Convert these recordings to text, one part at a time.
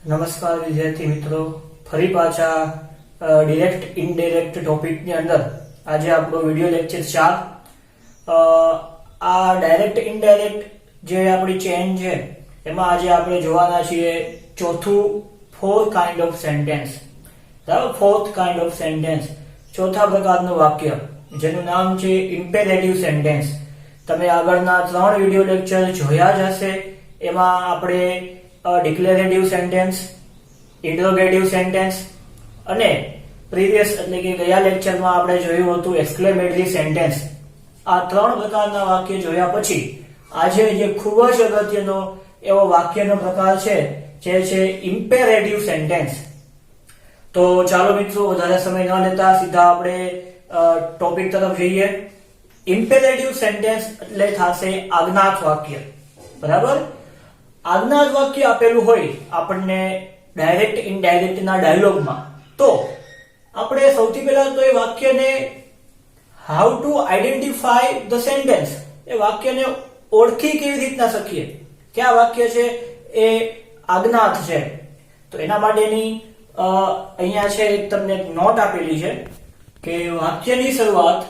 નમસ્કાર વિદ્યાર્થી મિત્રો, ફરી પાછા ડિરેક્ટ ઇનડાયરેક્ટ ટોપિકની અંદર આજે આપણો વિડિયો લેક્ચર 4 આ ડાયરેક્ટ ઇનડાયરેક્ટ જે આપણી ચેન છે એમાં આજે આપણે જોવાના છીએ ચોથું ફોર્થ કાઇન્ડ ઓફ સેન્ટેન્સ. બરાબર, ફોર્થ કાઇન્ડ ઓફ સેન્ટેન્સ, ચોથા પ્રકારનું વાક્ય જેનું નામ છે ઇમ્પેરેટિવ સેન્ટેન્સ. તમે આગળના 3 વિડિયો લેક્ચર જોયા જ હશે. એમાં આપણે ડિક્લેરેટિવ સેન્ટેન્સ, ઇન્ટરોગેટિવ સેન્ટેન્સ અને પ્રીવિયસ એટલે કે ગયા લેક્ચરમાં આપણે જોયું હતું એક્સક્લેમેટરી સેન્ટેન્સ. આ 3 પ્રકારના વાક્ય જોયા પછી આજે જે ખૂબ જ અગત્યનો એવો વાક્યનો પ્રકાર છે જે છે ઇમ્પેરેટિવ સેન્ટેન્સ. તો ચાલો મિત્રો, વધારે સમય ન લેતા સીધા આપણે ટોપિક તરફ જઈએ. ઇમ્પેરેટિવ સેન્ટેન્સ એટલે થશે આજ્ઞાત વાક્ય. બરાબર, આજ્ઞાત વાક્ય આપેલું હોય આપણને ડાયરેક્ટ ઇનડાયરેક્ટ ના ડાયલોગમાં, તો આપણે સૌથી પહેલા તો એ વાક્યને how to identify the sentence, એ વાક્યને ઓળખી કેવી રીતના શકીએ કે આ વાક્ય છે એ આજ્ઞાત છે. તો એના માટેની અહીંયા છે તમને એક નોટ આપેલી છે કે વાક્યની શરૂઆત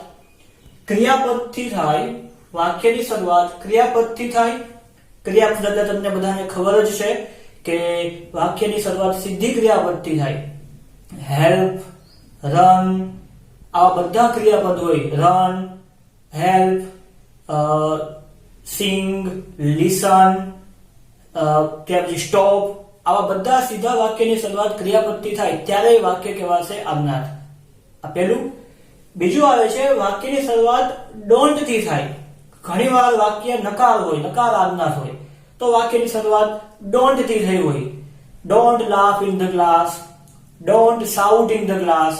ક્રિયાપદથી થાય. વાક્યની શરૂઆત ક્રિયાપદથી થાય. ક્રિયાપદ એટલે તમને બધાને ખબર જ છે કે વાક્યની શરૂઆત સીધી ક્રિયાપદથી થાય. હેલ્પ, રન, આવા બધા ક્રિયાપદ હોય. રન, હેલ્પ, સિંગ, લિસન, ત્યાર પછી સ્ટોપ, આવા બધા સીધા વાક્યની શરૂઆત ક્રિયાપદથી થાય ત્યારે વાક્ય કહેવાશે આજ્ઞાત. આ પહેલું. બીજું આવે છે વાક્યની શરૂઆત ડોન્ટ થી થાય. ઘણીવાર વાક્ય નકાર હોય, નકાર આજ્ઞાત હોય, તો વાક્યની શરૂઆત ડોન્ટ થી થઈ હોય. Don't laugh in the class, don't shout in the class,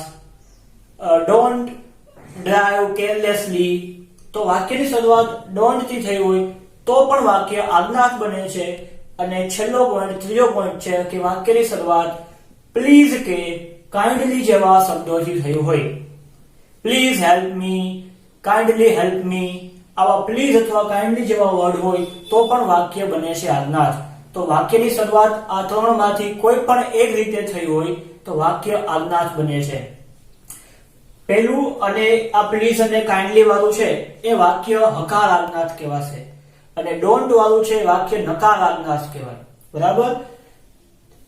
don't drive carelessly. તો વાક્યની શરૂઆત ડોન્ટ થી થઈ હોય તો પણ વાક્ય આજ્ઞાત બને છે. અને છેલ્લો પોઈન્ટ, ત્રીજો પોઈન્ટ છે કે વાક્યની શરૂઆત પ્લીઝ કે કાઇન્ડલી જેવા શબ્દોથી થઈ હોય. Please help me, kindly help me, આવા પ્લીઝ અથવા કાઇન્ડલી જેવા વર્ડ હોય તો પણ વાક્ય બને છે આજ્ઞાત. તો વાક્યની શરૂઆત આ 3 માંથી કોઈ પણ એક રીતે થઈ હોય તો વાક્ય આજ્ઞાત બને છે. પહેલું અને આ પ્લીઝ અને કાઇન્ડલી વાળું છે એ વાક્ય હકાર આજ્ઞાત કહેવાશે, અને ડોન્ટ વાળું છે વાક્ય નકાર આજ્ઞાત કહેવાય. બરાબર.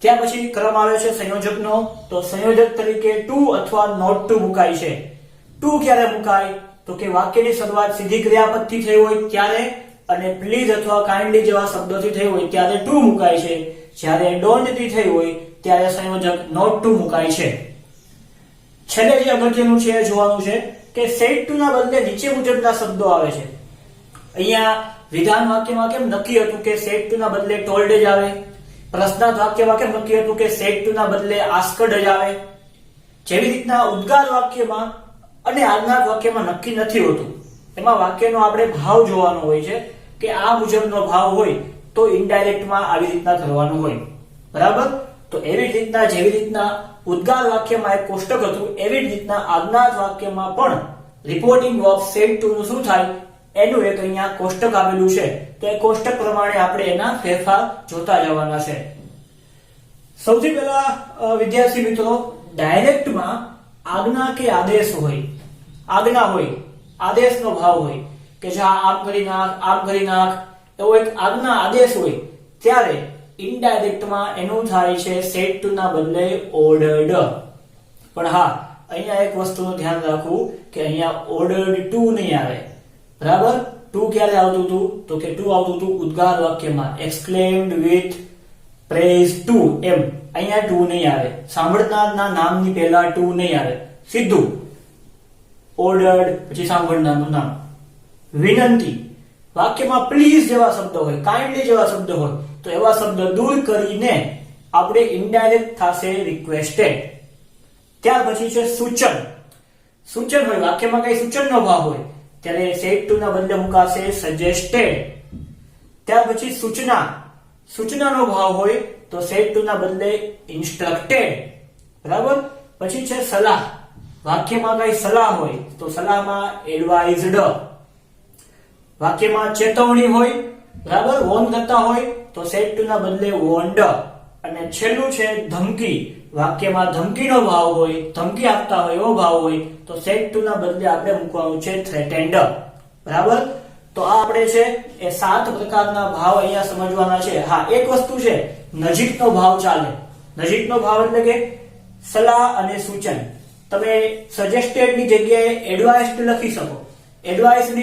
ત્યાર પછી ક્રમ આવે છે સંયોજકનો. તો સંયોજક તરીકે ટુ અથવા નોટ ટુ મુકાય છે. ટુ ક્યારે મુકાય તો કે વાક્યની શરૂઆત સીધી ક્રિયાપદથી થઈ હોય ત્યારે, અને પ્લીઝ અથવા કાઇન્ડલી જેવા શબ્દોથી થઈ હોય ત્યારે ટુ મુકાય છે. જ્યારે ડોન્ટ થી થઈ હોય ત્યારે સંયોજક નોટ ટુ મુકાય છે. છેલ્લે જે અગત્યનું છે એ જોવાનું છે કે સેડ ટુ ના બદલે નીચે મુજબના શબ્દો આવે છે. અહીંયા વિધાન વાક્યમાં કેમ નક્કી હતું કે સેડ ટુ ના બદલે ટોલ્ડ જ આવે? પ્રશ્નાર્થ વાક્યમાં કેમ નક્કી હતું કે સેડ ટુ ના બદલે આસ્કડ જ આવે? જેવી રીતના ઉદ્ગાર વાક્યમાં અને આજ્ઞાત વાક્યમાં નક્કી નથી હોતું. એમાં વાક્યનો આપણે ભાવ જોવાનો હોય છે કે આ મુજબનો ભાવ હોય તો ઇનડાયરેક્ટમાં આવી રીતના કરવાનું હોય. બરાબર. તો એવી જ રીતના જેવી રીતના ઉદ્ગાર વાક્યમાં એક કોષ્ટક હતું એવી જ રીતના આજ્ઞાત વાક્યમાં પણ રિપોર્ટિંગ ઓફ સેડ ટુ નું શું થાય એનું એક અહીંયા કોષ્ટક આવેલું છે. તો એ કોષ્ટક પ્રમાણે આપણે એના ફેરફાર જોતા જવાના છે. સૌથી પહેલા વિદ્યાર્થી મિત્રો, ડાયરેક્ટમાં આજ્ઞા કે આદેશ હોય. આજ્ઞા હોય, આદેશનો ભાવ હોય કે જા આમ કરી નાખ, આમ કરી નાખ, એવો એક આજ્ઞા આદેશ હોય ત્યારે ઇનડાયરેક્ટમાં એનું થાય છે સેડ ટુ ના બદલે ઓર્ડર્ડ. પણ હા, અહીંયા એક વસ્તુનું ધ્યાન રાખવું કે અહીંયા ઓર્ડર્ડ ટુ નહીં આવે. બરાબર. ટુ ક્યારે આવતું હતું તો કે ટુ આવતું હતું ઉદ્ગાર વાક્યમાં, એક્સક્લેમ્ડ વિથ પ્રેઝ ટુ, એમ. અહીંયા ટુ નહીં આવે. સાંભળનારના નામની પહેલા ટુ નહીં આવે, સીધું ઓર્ડર્ડ પછી સાંભળનારનું નામ. વિનંતી વાક્યમાં પ્લીઝ જેવા શબ્દો હોય, કાઇન્ડલી જેવા શબ્દો હોય તો એવા શબ્દ દૂર કરીને આપણે ઇનડાયરેક્ટ થશે રિક્વેસ્ટેડ. ત્યાર પછી છે સૂચન. સૂચન હોય, વાક્યમાં કઈ સૂચનનો ભાવ હોય ત્યારે સેડ ટુ ના બદલે મુકાશે સજેસ્ટેડ. ત્યાર પછી સૂચના. સૂચનાનો ભાવ હોય તો સેડ ટુ ના બદલે ઇન્સ્ટ્રક્ટેડ. બરાબર. પછી છે સલાહ. વાક્યમાં કઈ સલાહ હોય તો સલાહમાં એડવાઇઝડ. વાક્યમાં ચેતવણી હોય, બરાબર, વોર્ન કરતા હોય તો સેડ ટુ ના બદલે વોર્ન્ડ. અને છેલ્લું છે ધમકી. વાક્યમાં ધમકીનો ભાવ હોય, ધમકી આપતા હોય એવો ભાવ હોય તો સેડ ટુ ના બદલે આપણે મૂકવાનું છે થ્રેટેન્ડ. બરાબર. તો આ આપણે છે એ 7 પ્રકારના ભાવ અહીંયા સમજવાના છે. હા, એક વસ્તુ છે, નજીકનો ભાવ ચાલે. નજીકનો ભાવ એટલે કે સલાહ અને સૂચન. તમે સજેસ્ટેડ ની જગ્યાએ એડવાઇસ્ડ લખી શકો, એડવાઇસ્ડ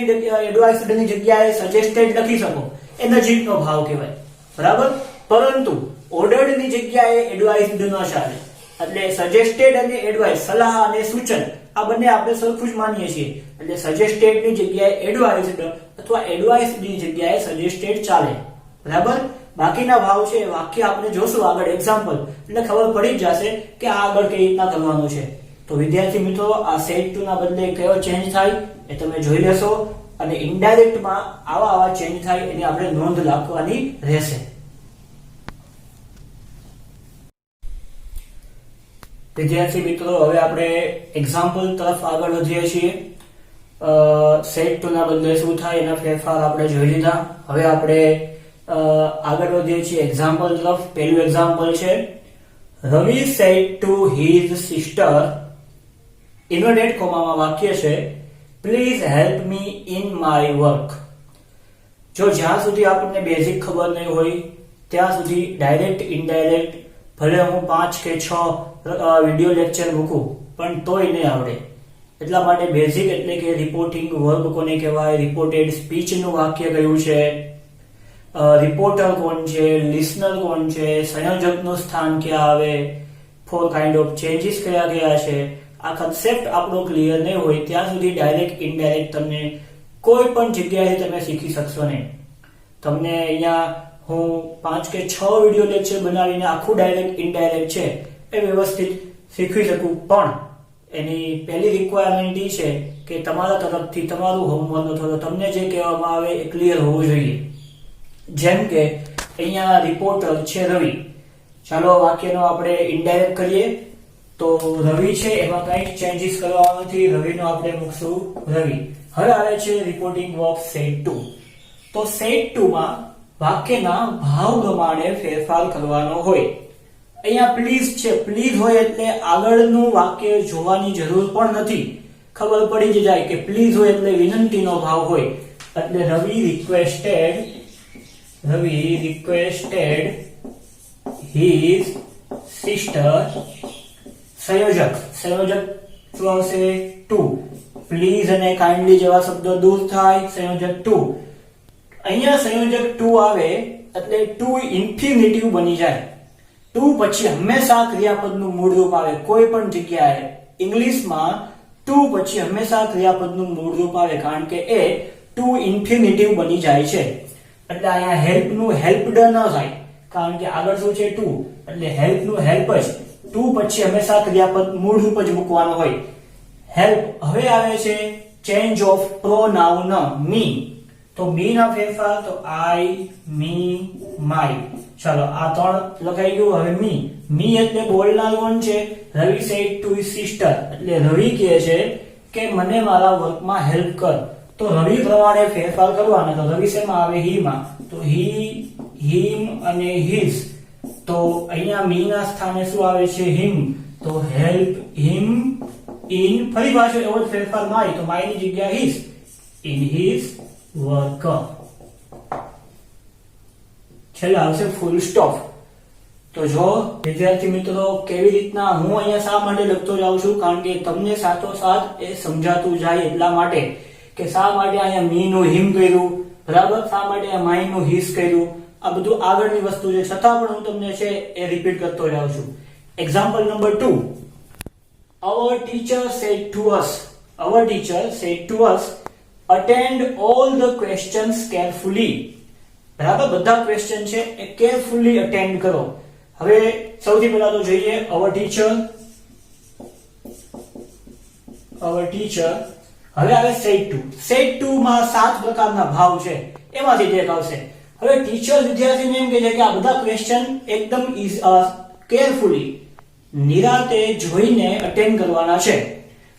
ની જગ્યાએ સજેસ્ટેડ લખી શકો, એ નજીકનો ભાવ કહેવાય. બરાબર. પરંતુ ઓર્ડર્ડ ની જગ્યાએ એડવાઇસ્ડ ન ચાલે. એટલે સજેસ્ટેડ અને એડવાઇસ, સલાહ અને સૂચન, આ બંને આપણે સરખું જ માનીએ છીએ. એટલે સજેસ્ટેડ ની જગ્યાએ એડવાઇસ્ડ અથવા એડવાઇસ્ડ ની જગ્યાએ સજેસ્ટેડ ચાલે. બરાબર. બાકીના ભાવ છે વાક્ય આપણે જોશું આગળ એક્ઝામ્પલ, એટલે ખબર પડી જ જશે કે આ આગળ કઈ રીતના કરવાનું છે. તો વિદ્યાર્થી મિત્રો, આ સેડ ટુ ના બદલે કયો ચેન્જ થાય એ તમે જોઈ લેશો. અને ઇનડાયરેક્ટમાં આવા ચેન્જ થાય એની આપણે નોંધ રાખવાની રહેશે. વિદ્યાર્થી મિત્રો, હવે આપણે એક્ઝામ્પલ તરફ આગળ વધીએ છીએ. સેડ ટુ ના બદલે શું થાય એના ફેરફાર આપણે જોઈ લીધા. હવે આપણે આગળ વધીએ છીએ એક્ઝામ્પલ તરફ. પહેલું એક્ઝામ્પલ છે, Ravi said to his sister, inverted કોમામાં વાક્ય છે, please help me in my work. જો જ્યાં સુધી આપણને બેઝિક ખબર નહીં હોય ત્યાં સુધી ડાયરેક્ટ ઇનડાયરેક્ટ ભલે હું 5 કે 6 વિડિયો લેક્ચર મૂકું પણ તોય નહીં આવડે. એટલા માટે બેઝિક એટલે કે રિપોર્ટિંગ વર્બ કોને કહેવાય, રિપોર્ટેડ સ્પીચ નું વાક્ય કયું છે, રિપોર્ટર કોણ છે, લિસનર કોણ છે, સંયોજકનું સ્થાન ક્યાં આવે, 4 કાઇન્ડ ઓફ ચેન્જીસ કયા છે, આ કન્સેપ્ટ આપણો ક્લિયર નહીં હોય ત્યાં સુધી ડાયરેક્ટ ઇનડાયરેક્ટ તમને કોઈ પણ જગ્યાએ તમે શીખી શકશો નહીં. તમને અહીંયા હું 5 કે 6 વિડિયો લેક્ચર બનાવીને આખું ડાયરેક્ટ ઇનડાયરેક્ટ છે એ વ્યવસ્થિત શીખવી શકું, પણ એની પહેલી રિક્વાયરમેન્ટ એ છે કે તમારા તરફથી તમારું હોમવર્ક અથવા તમને જે કહેવામાં આવે એ ક્લિયર હોવું જોઈએ. જેમ કે અહીંયા રિપોર્ટર છે રવિ. ચાલો વાક્યનો આપણે ઇનડાયરેક્ટ કરીએ. તો રવિ છે એમાં કંઈ ચેન્જીસ કરવા નથી, રવિનો આપણે મૂકશું રવિ. હવે આવે છે રિપોર્ટિંગ વર્બ સેડ ટુ. તો સેડ ટુ માં વાક્યના ભાવ પ્રમાણે ફેરફાર કરવાનો હોય. અહીંયા પ્લીઝ છે, પ્લીઝ હોય એટલે આગળનું વાક્ય જોવાની જરૂર પણ નથી, ખબર પડી જ જાય કે પ્લીઝ હોય એટલે વિનંતીનો ભાવ હોય. એટલે રવિ રિક્વેસ્ટેડ હિઝ સિસ્ટર, સંયોજક શું આવશે, ટુ. પ્લીઝ અને કાઇન્ડલી જેવા શબ્દો દૂર થાય, સંયોજક ટુ. અહીંયા સંયોજક ટુ આવે એટલે ટુ ઇન્ફિનિટિવ બની જાય. ટુ પછી હંમેશા ક્રિયાપદનું મૂળ રૂપ આવે. કોઈ પણ જગ્યાએ ઇંગ્લિશમાં ટુ પછી હંમેશા ક્રિયાપદનું મૂળ રૂપ આવે, કારણ કે એ ટુ ઇન્ફિનિટિવ બની જાય છે. એટલે અહીંયા હેલ્પ નું હેલ્પડ ન થાય, કારણ કે આગળ શું છે ટુ, એટલે હેલ્પ નું હેલ્પ જ. ટુ પછી હંમેશા ક્રિયાપદ મૂળ રૂપ જ મૂકવાનું હોય. હેલ્પ. હવે આવે છે ચેન્જ ઓફ પ્રોનાઉન મી. તો મી ના ફેરફાર, તો આઈ, મી, માય. ચાલો આ 3 લખાઈ ગયું. હવે મી એટલે બોલનાર કોણ છે, Ravi said to his sister. એટલે રવિ કહે છે કે મને મારા વર્કમાં હેલ્પ કર. તો રવિ પ્રમાણે ફેરફાર કરવાના. તો રવિ શેમાં આવે, હી માં. તો હી, હિમ અને હિઝ. તો અહીંયા મી ના સ્થાને શું આવે છે, હિમ. તો હેલ્પ હિમ ઇન, ફરી પાછો એવો જ ફેરફાર માય. તો માય ની જગ્યા હિઝ, ઇન હિઝ વર્ક. છેલ્લે આવશે ફૂલ સ્ટોપ. તો જો વિદ્યાર્થી મિત્રો, કેવી રીતના હું અહીંયા શા માટે લખતો જાઉં છું, કારણ કે તમને સાથોસાથ એ સમજાતું જાય એટલા માટે કે શા માટે અહીંયા મી નું હિમ કર્યું, બરાબર, શા માટે અહીંયા માય નું હિઝ કર્યું. આ બધું આગળની વસ્તુ છે, છતાં પણ હું તમને છે એ રિપીટ કરતો જાઉં છું. Example number 2. Our teacher said to us, attend all the questions carefully. બરાબર, બધા ક્વેશ્ચન છે એ કેરફુલી અટેન્ડ કરો. હવે સૌથી પહેલા તો જોઈએ our teacher. હવે આવે said to. said to માં 7 પ્રકારના ભાવ છે, એમાંથી એક આવશે. હવે ટીચર વિદ્યાર્થીને એમ કહે છે કે આ બધા ક્વેશ્ચન એકદમ કેરફુલી, નિરાતે જોઈને અટેન્ડ કરવાના છે.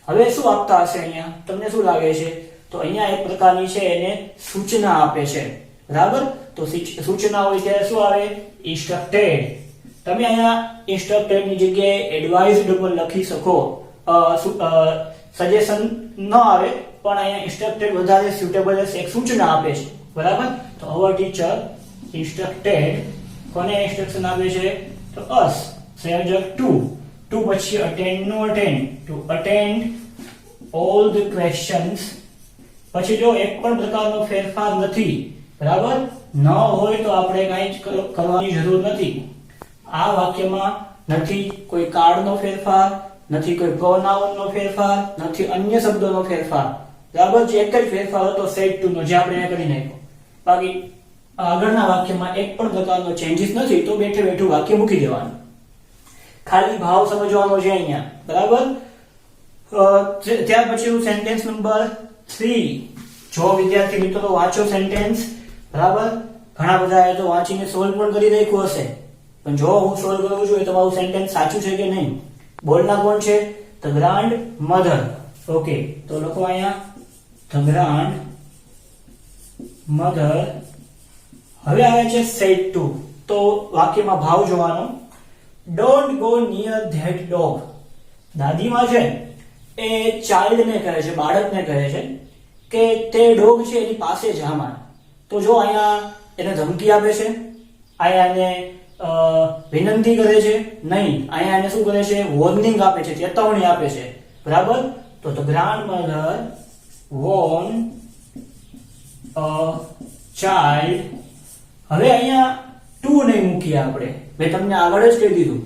હવે શું આપતા હશે અહીંયા, તમને શું લાગે છે? તો અહીંયા એક પ્રકારની છે એને સૂચના આપે છે, બરાબર. તો સૂચના હોય ત્યારે શું આવે? ઇન્સ્ટ્રક્ટેડ. તમે અહીંયા ઇન્સ્ટ્રક્ટેડ ની જગ્યાએ એડવાઇઝડ પણ લખી શકો, સજેશન ન આવે, પણ અહીંયા ઇન્સ્ટ્રક્ટેડ વધારે સુટેબલ હશે, એક સૂચના આપે છે, બરાબર. તો અવર ટીચર ઇન્સ્ટ્રક્ટેડ, કોને ઇન્સ્ટ્રક્શન આપે છે? તો અસ, સંયોજક ટુ પછી અટેન્ડ નું attend, to attend all the questions. પછી જો એક પણ પ્રકારનો ફેરફાર નથી, બરાબર, ન હોય તો આપણે કાંઈ જ કરવાની જરૂર નથી. આ વાક્યમાં નથી કોઈ કાર્ડનો ફેરફાર, નથી કોઈ પ્રોનાઉનનો ફેરફાર, નથી અન્ય શબ્દોનો ફેરફાર, બરાબર. જે એક જ ફેરફાર હતો સેડ ટુ નો, જે આપણે કરી નાખ્યો. બાકી આગળના વાક્યમાં એક પણ પ્રકારનો ચેન્જીસ નથી, તો બેઠે બેઠું વાક્ય મૂકી દેવાનું. ખાલી ભાવ સમજવાનો છે અહીંયા, બરાબર. ત્યાર પછીનું સેન્ટેન્સ નંબર 3. જો વિદ્યાર્થી મિત્રો વાંચો સેન્ટેન્સ, બરાબર. ઘણા બધા તો વાંચીને સોલ્વ પણ કરી નાખ્યું હશે, પણ જો હું સોલ્વ કરું છું એ તમારું સેન્ટેન્સ સાચું છે કે નહીં. બોલના કોણ છે? The grand mother. ઓકે, તો લખો અહીંયા ધ ગ્રાન્ડ મધર. હવે આવે છે સેડ ટુ. તો વાક્યમાં ભાવ જોવાનો. Don't go near that dog. દાદીમાં છે એ ચાઇલ્ડને કહે છે, બાળકને કહે છે કે તે ડોગ છે એની પાસે જામાં. તો જો અહીંયા એને ધમકી આપે છે, અહીંયા એને વિનંતી કરે છે નહીં, અહીંયા એને શું કરે છે? વોર્નિંગ આપે છે, ચેતવણી આપે છે, બરાબર. તો the grandmother Warne a child. હવે અહીંયા ટુ નહીં મૂકીએ આપણે, મેં તમને આગળ જ કહી દીધું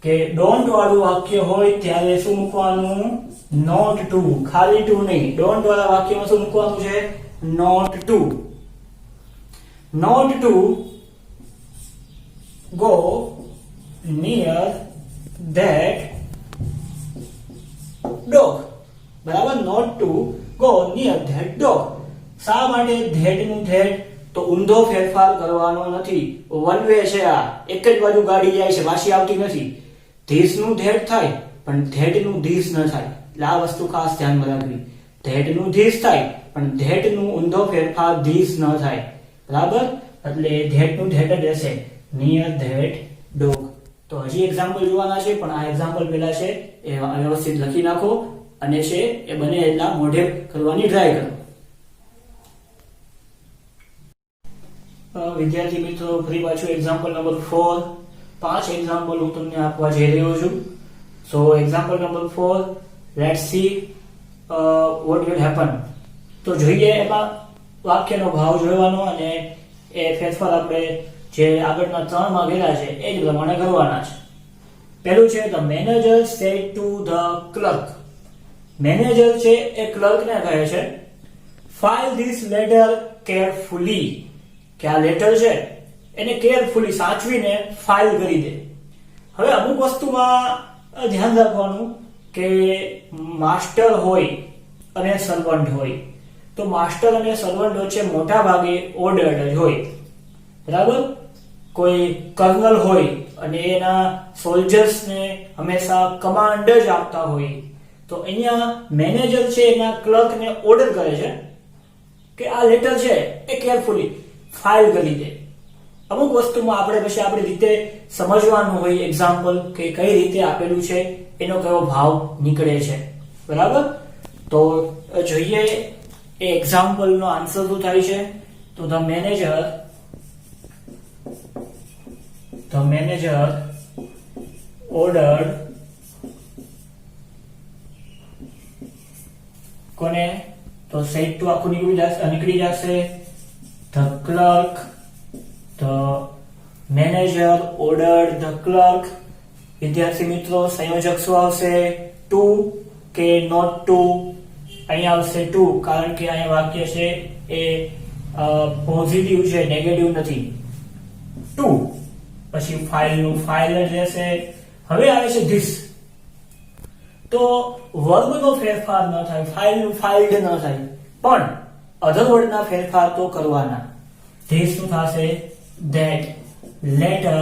કે ડોન્ટ વાળું વાક્ય હોય ત્યારે શું મૂકવાનું? Not to. ખાલી ટુ નહીં, ડોન્ટ વાળા વાક્યમાં શું મૂકવાનું છે? Not to. Not to go near that dog. બરાબર, not to go near that dog. શા માટે that નું that? તો ઊંધો ફેરફાર કરવાનો નથી, વન વે છે, આ એક જ બાજુ ગાડી જાય છે, પાછી આવતી નથી. ધીસ નું that થાય પણ that નું ધીસ ન થાય, એટલે આ વસ્તુ ખાસ ધ્યાનમાં રાખવી. that નું ધીસ થાય પણ that નું ઊંધો ફેરફાર ધીસ ન થાય, બરાબર. એટલે that નું that જ રહેશે, near that dog. તો હજી એક્ઝામ્પલ જોવાના છે, પણ આ એક્ઝામ્પલ પહેલા છે એ વ્યવસ્થિત લખી નાખો અને છે એ બને એટલા મોઢે કરવાની ટ્રાય કરો. વિદ્યાર્થી મિત્રો ફરી પાછું એક્ઝામ્પલ નંબર 4. 5 એક્ઝામ્પલ હું તમને આપવા જઈ રહ્યો છું. So example number 4, let's see what will happen. તો જોઈએ એમાં વાક્યનો ભાવ જોવાનો અને એ ફેરફાર આપણે જે આગળના 3 માં ગયેલા છે એ જ પ્રમાણે કરવાના છે. પહેલું છે the manager said to the clerk. Manager છે એ ક્લર્કને કહે છે ફાઇલ ધીસ લેટર કેરફુલી, કે આ લેટર છે એને કેરફુલી સાચવીને ફાઇલ કરી દે. હવે અમુક વસ્તુમાં ધ્યાન રાખવાનું કે માસ્ટર હોય અને સર્વન્ટ હોય, તો માસ્ટર અને સર્વન્ટ વચ્ચે મોટા ભાગે ઓર્ડર જ હોય, બરાબર. કોઈ કર્નલ હોય અને એના સોલ્જર્સને હંમેશા કમાન્ડ જ આપતા હોય, તો અહીંયા મેનેજર છે એના ક્લર્કને ઓર્ડર કરે છે કે આ લેટર છે એ કેરફુલી ફાઇલ કરી દે. અમુક વસ્તુમાં આપણે પછી આપણી રીતે સમજવાનું હોય એક્ઝામ્પલ કે કઈ રીતે આપેલું છે, એનો કયો ભાવ નીકળે છે, બરાબર. તો જોઈએ એ એક્ઝામ્પલનો આન્સર શું થાય છે. તો ધ મેનેજર ordered કોને? તો સેડ ટુ આખું નીકળી જશે. The clerk, the manager ordered the clerk. વિદ્યાર્થી મિત્રો સંયોજક શું આવશે? ટુ કે નોટ ટુ? અહીંયા આવશે ટુ, કારણ કે અહીંયા વાક્ય છે એ પોઝિટિવ છે, નેગેટિવ નથી. ટુ પછી ફાઇલ નું ફાઇલ જ રહેશે. હવે આવે છે ધીસ. તો વર્બ નો ફેરફાર ન થાય, ફાઇલ નું ફાઇલ્ડ ન થાય, પણ અધર વર્ડ ના ફેરફાર તો કરવાના. ધીસ નું થશે ધેટ, લેટર,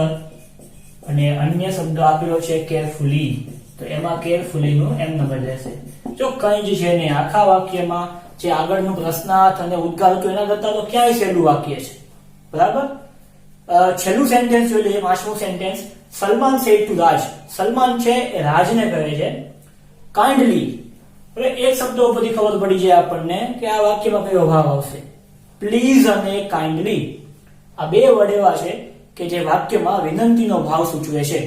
અને અન્ય શબ્દ આપેલો છે કેરફુલી, તો એમાં કેરફુલી નું એમ નંબર રહેશે. જો કંઈ જ છે ને આખા વાક્યમાં જે આગળનું પ્રશ્નાર્થ અને ઉદ્ગાર હતું એના કરતા તો ક્યાંય સહેલું વાક્ય છે, બરાબર. છેલ્લું સેન્ટેન્સ જોઈ લઈએ, 5મું સેન્ટેન્સ. સલમાન સેડ ટુ રાજ. સલમાન છે એ રાજને કહે છે કાઇન્ડલી. હવે એક શબ્દ ઉપરથી ખબર પડી જાય આપણને કે આ વાક્યમાં કયો ભાવ આવશે. પ્લીઝ અને કાઇન્ડલી આ બે વર્ડ એવા છે કે જે વાક્યમાં વિનંતીનો ભાવ સૂચવે છે,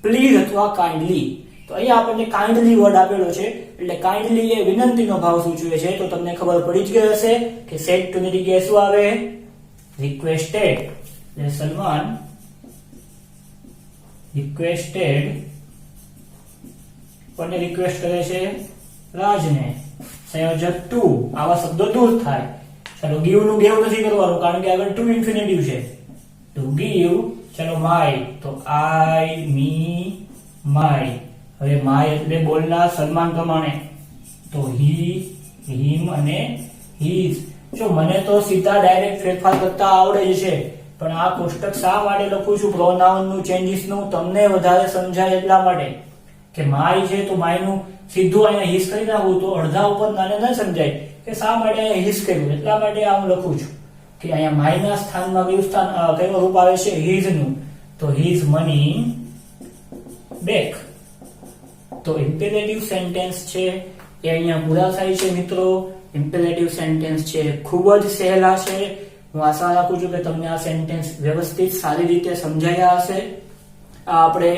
પ્લીઝ અથવા કાઇન્ડલી. તો અહીંયા આપણને કાઇન્ડલી વર્ડ આપેલો છે એટલે કાઇન્ડલી એ વિનંતીનો ભાવ સૂચવે છે. તો તમને ખબર પડી જ ગઈ હશે કે સેડ ટુ ની જગ્યાએ શું આવે? રિક્વેસ્ટેડ. એટલે સલમાન રિક્વેસ્ટેડ, કોને રિક્વેસ્ટ કરે છે? રાજને. સંયોજક ટુ, આવા શબ્દો દૂર થાય. ચાલો ગીવ નું ગેવ નથી કરવાનું કારણ કે આગળ ટુ ઇન્ફિનિટિવ છે. ટુ ગીવ, ચાલો માય, તો આઈ, મી, માય. હવે માય એટલે બોલનાર સલમાન પ્રમાણે, તો હી, હિમ અને હીઝ. જો મને તો સીધા ડાયરેક્ટ ફેરફાર કરતા આવડે જ છે, પણ આ કોષ્ટક શા માટે લખું છું પ્રોનાઉન નું ચેન્જીસ નું? તમને વધારે સમજાય એટલા માટે કે માય છે તો માય નું સીધું અહીંયા હિસ કરી નાખું તો અડધા ઉપર નાને ન સમજાય કે શા માટે અહીંયા હિસ કર્યું. એટલા માટે આ હું લખું છું કે અહીંયા માય ના સ્થાનમાં કયું સ્થાન, કયું રૂપ આવે છે? હિઝ નું. તો હિઝ મની બેક. તો ઇમ્પેરેટિવ સેન્ટેન્સ છે એ અહીંયા પૂરા થાય છે મિત્રો. ઇમ્પેરેટિવ સેન્ટેન્સ છે ખૂબ જ સહેલા છે. હું આશા રાખું છું કે તમને આ સેન્ટેન્સ વ્યવસ્થિત સારી રીતે સમજાયા હશે. આપણે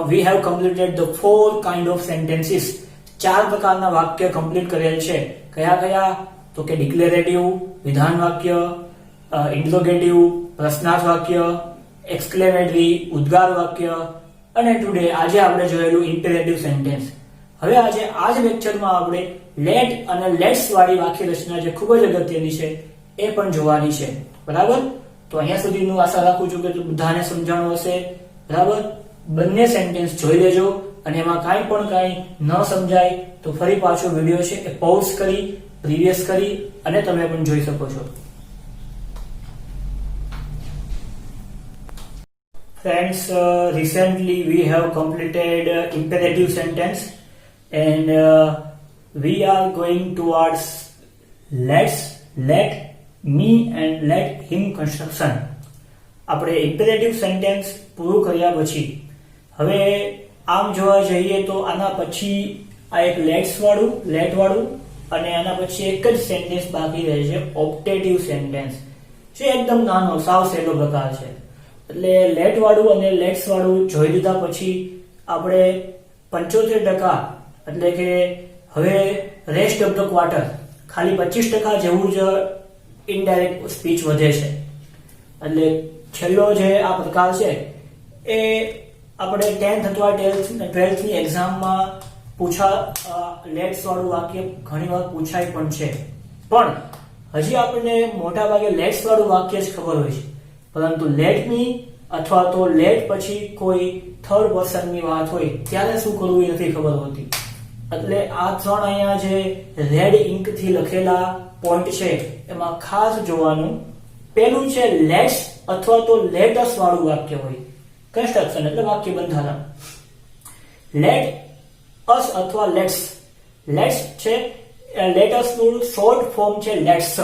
we have completed the 4 kind of sentences. 4 પ્રકારના વાક્ય કમ્પ્લીટ કરેલ છે. કયા કયા? તો કે ડિક્લેરેટિવ વિધાન વાક્ય, ઇન્ટ્રોગેટિવ પ્રશ્નાર્થ વાક્ય, એક્સક્લેમેટરી ઉદ્ગાર વાક્ય, અને ટુડે આજે આપણે જોયેલું ઇમ્પેરેટિવ સેન્ટેન્સ. હવે આજે આ જ લેક્ચરમાં આપણે લેટ અને લેટ્સ વાળી વાક્ય રચના જે ખૂબ જ અગત્યની છે એ પણ જોવાની છે, બરાબર. તો અહીંયા સુધીનું આશા રાખું છું કે બધાને સમજાણું હશે, બરાબર. બંને સેન્ટેન્સ જોઈ લેજો અને એમાં કાંઈ ન સમજાય તો ફરી પાછો વિડીયો છે એ પોઝ કરી પ્રીવિયસ કરી અને તમે પણ જોઈ શકો છો. Friends, recently we have completed imperative sentence and we are going towards let me and let him construction. આપણે imperative sentence પૂરું કર્યા પછી હવે આમ જોવા જઈએ તો આના પછી આ એક લેટ વાળું અને આના પછી એક જ સેન્ટેન્સ બાકી રહે છે ઓપ્ટેટિવ સેન્ટેન્સ, જે એકદમ નાનો સાવ સહેલો પ્રકાર છે. એટલે લેટ વાળું અને લેટ્સ વાળું જોઈ લીધા પછી આપણે 75% એટલે કે હવે રેસ્ટ ઓફ ધ ક્વાર્ટર ખાલી 25% જેવું જ ઇનડાયરેક્ટ સ્પીચ વધે છે. એટલે છેલ્લો જે આ પ્રકાર છે એ આપણે 10th અથવા 12th ની એક્ઝામમાં લેટ્સ વાળું વાક્ય ઘણી વાર પૂછાય પણ છે, પણ હજી આપણને મોટા ભાગે લેટ્સ વાળું વાક્ય જ ખબર હોય છે, પરંતુ લેટ મી અથવા તો લેટ પછી કોઈ થર્ડ પર્સન ની વાત હોય ત્યારે શું કરવું એ નથી ખબર હોતી. એટલે આ 3 અહીંયા જે રેડ ઇન્ક થી લખેલા પોઈન્ટ છે એમાં ખાસ જોવાનું. પેલું છે લેટ્સ અથવા તો લેટ અસ વાળું વાક્ય હોય, કન્સ્ટ્રક્શન એટલે વાક્ય બંધારણ. લેટ અસ અથવા લેટ્સ છે, લેટ અસ નું શોર્ટ ફોર્મ છે લેટ્સ.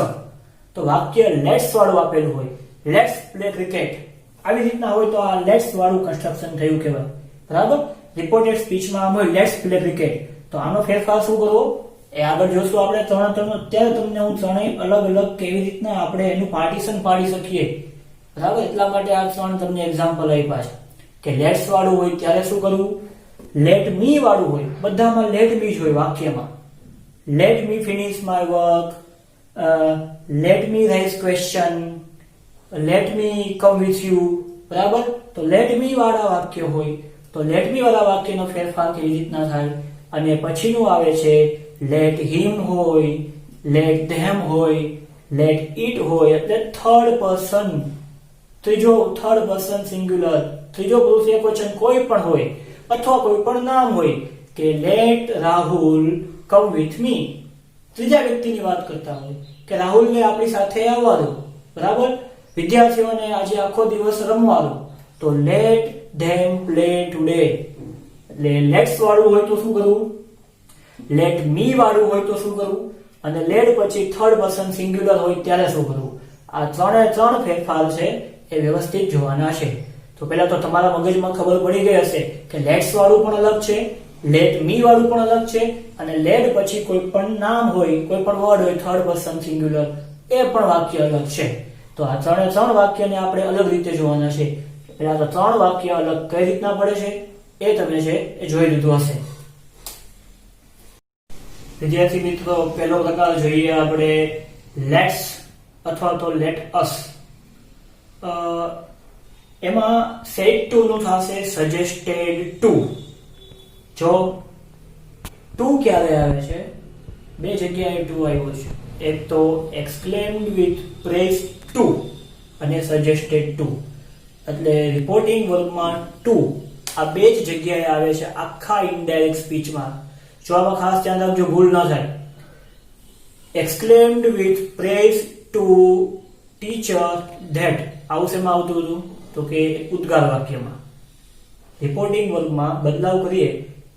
તો વાક્ય લેટ્સ વાળું આપેલું હોય, લેટ્સ પ્લે ક્રિકેટ આવી રીતના હોય તો આ લેટ્સ વાળું કન્સ્ટ્રક્શન થયું કહેવાય, બરાબર. રિપોર્ટેડ સ્પીચમાં આમ હોય લેટ્સ પ્લે ક્રિકેટ. તો આનો ફેરફાર શું કરવો એ આગળ જોશું આપણે ત્રણ. અત્યારે તમને હું ત્રણેય અલગ અલગ કેવી રીતના આપણે એનું પાર્ટીશન પાડી શકીએ, બરાબર. એટલા માટે આ 3 તમને એક્ઝામ્પલ આપ્યા છે કે લેટ્સ વાળું હોય ત્યારે શું કરવું, લેટ મી વાળું હોય બધામાં લેટ મી જ હોય વાક્યમાં. Let me finish my work, let me raise question, let me come with you, બરાબર. તો લેટ મી વાળા વાક્ય હોય તો લેટ મી વાળા વાક્યનો ફેરફાર કેવી રીતના થાય. અને પછીનું આવે છે લેટ હિમ હોય, લેટ ધેમ હોય, લેટ ઇટ હોય એટલે થર્ડ પર્સન સિંગ્યુલર ત્રીજો પુરુષ એકવચન કોઈ પણ હોય અથવા કોઈ પણ નામ હોય કે let Rahul come with me, ત્રીજા વ્યક્તિની વાત કરતા હોય કે રાહુલને આપણી સાથે આવવા દો, બરાબર. વિદ્યાર્થીઓને આજે આખો દિવસ રમવા દો તો લેટ ધેમ પ્લે ટુડે. એટલે લેટ્સ વાળું હોય તો શું કરવું, લેટ મી વાળું હોય તો શું કરવું, અને લેડ પછી થર્ડ પર્સન સિંગ્યુલર હોય ત્યારે શું કરવું. આ ત્રણ ફેરફાર છે એ વ્યવસ્થિત જોવાના છે. તો પહેલા તો તમારા મગજમાં ખબર પડી ગઈ હશે કે લેટ્સ વાળું પણ અલગ છે, લેટ મી વાળું પણ અલગ છે, અને લેડ પછી કોઈ પણ નામ હોય, કોઈ પણ વર્ડ હોય થર્ડ પર્સન સિંગ્યુલર, એ પણ વાક્ય અલગ છે. તો આ ત્રણ વાક્યને આપણે અલગ રીતે જોવાના છે. પહેલા તો 3 વાક્ય અલગ કઈ રીતના પડે છે એ તમે છે એ જોઈ લીધું હશે. વિદ્યાર્થી મિત્રો, પહેલો પ્રકાર જોઈએ આપણે લેટ્સ અથવા તો લેટ અસ. એમાં સેડ ટુ નું થશે સજેસ્ટેડ ટુ. જો ટુ ક્યારે આવે છે, બે જગ્યાએ ટુ આવ્યો છે. એક તો એક્સક્લેમ્ડ વિથ પ્રેઝ ટુ અને સજેસ્ટેડ ટુ, એટલે રિપોર્ટિંગ વર્ગમાં ટુ આ બે જ જગ્યાએ આવે છે આખા ઇનડાયરેક્ટ સ્પીચમાં. જો આમાં ખાસ ધ્યાન રાખજો, ભૂલ ન થાય. Exclaimed with praise to teacher that આવું શેમાં આવતું હતું તો કે ઉદ્ગાર વાક્યમાં. રિપોર્ટિંગ વર્ગમાં બદલાવ કરીએ